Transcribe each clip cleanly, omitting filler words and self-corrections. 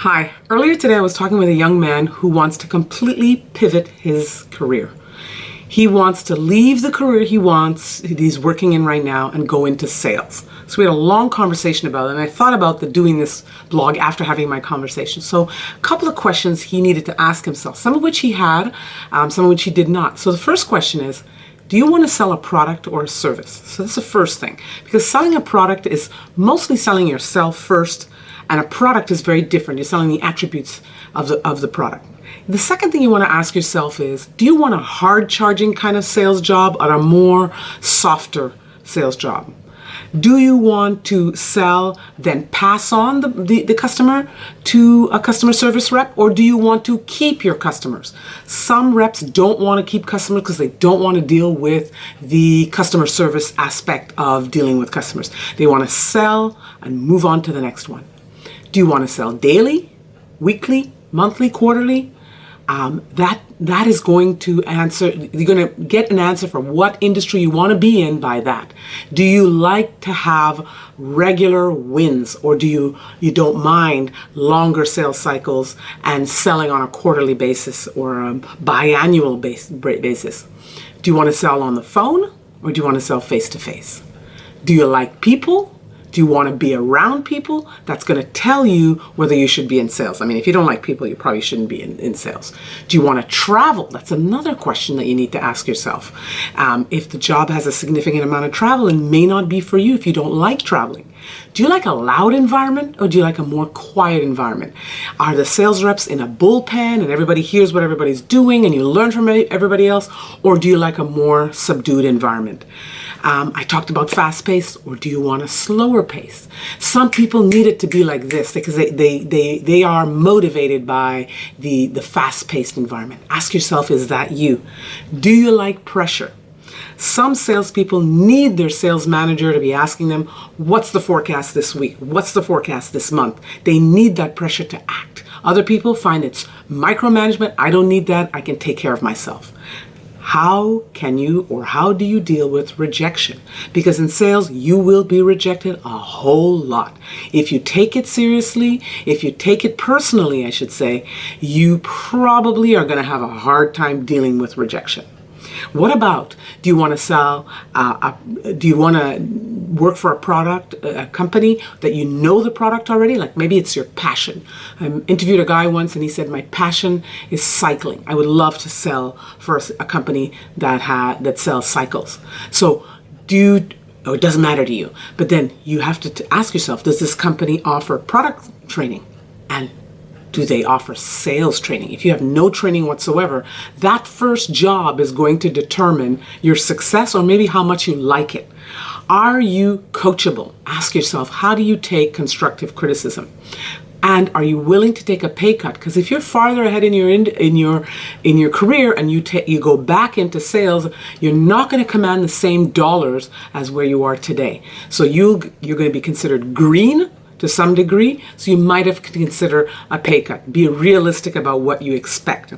Hi. Earlier today I was talking with a young man who wants to completely pivot his career. He wants to leave the career he's working in right now and go into sales. So we had a long conversation about it, and I thought about doing this blog after having my conversation. So a couple of questions he needed to ask himself, some of which he had, some of which he did not. So the first question is, do you want to sell a product or a service? So that's the first thing, because selling a product is mostly selling yourself first, and a product is very different. You're selling the attributes of the product. The second thing you want to ask yourself is, do you want a hard charging kind of sales job or a more softer sales job? Do you want to sell, then pass on the customer to a customer service rep, or do you want to keep your customers? Some reps don't want to keep customers because they don't want to deal with the customer service aspect of dealing with customers. They want to sell and move on to the next one. Do you want to sell daily, weekly, monthly, quarterly? That is going to answer, you're going to get an answer for what industry you want to be in by that. Do you like to have regular wins, or do you don't mind longer sales cycles and selling on a quarterly basis or a biannual basis? Do you want to sell on the phone, or do you want to sell face to face? Do you like people? Do you want to be around people? That's going to tell you whether you should be in sales. I mean, if you don't like people, you probably shouldn't be in sales. Do you want to travel? That's another question that you need to ask yourself. If the job has a significant amount of travel, it may not be for you if you don't like traveling. Do you like a loud environment, or do you like a more quiet environment? Are the sales reps in a bullpen and everybody hears what everybody's doing and you learn from everybody else? Or do you like a more subdued environment? I talked about fast paced, or do you want a slower pace? Some people need it to be like this because they are motivated by the fast paced environment. Ask yourself, is that you? Do you like pressure? Some salespeople need their sales manager to be asking them, what's the forecast this week? What's the forecast this month? They need that pressure to act. Other people find it's micromanagement. I don't need that. I can take care of myself. How do you deal with rejection? Because in sales, you will be rejected a whole lot. If you take it seriously, if you take it personally, I should say, you probably are going to have a hard time dealing with rejection. What about, do you want to sell, do you want to work for a company that you know the product already? Like maybe it's your passion. I interviewed a guy once and he said, my passion is cycling. I would love to sell for a company that sells cycles. So it doesn't matter to you. But then you have to ask yourself, does this company offer product training? And do they offer sales training? If you have no training whatsoever, that first job is going to determine your success or maybe how much you like it. Are you coachable? Ask yourself, how do you take constructive criticism? And are you willing to take a pay cut? Because if you're farther ahead in your career and you go back into sales, you're not going to command the same dollars as where you are today. So you're going to be considered green to some degree, so you might have to consider a pay cut. Be realistic about what you expect.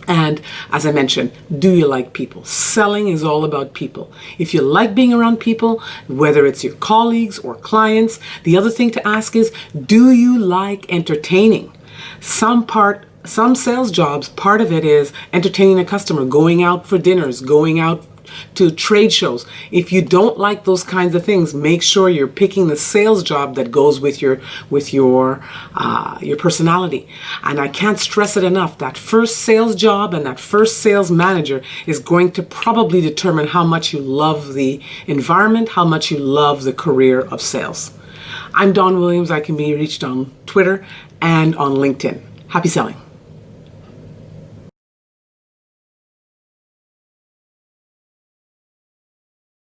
And as I mentioned, do you like people? Selling is all about people. If you like being around people, whether it's your colleagues or clients, the other thing to ask is, do you like entertaining? Some sales jobs, part of it is entertaining a customer, going out for dinners, going out to trade shows. If you don't like those kinds of things, make sure you're picking the sales job that goes with your personality. And I can't stress it enough, that first sales job and that first sales manager is going to probably determine how much you love the environment, how much you love the career of sales. I'm Dawn Williams. I can be reached on Twitter and on LinkedIn. Happy selling.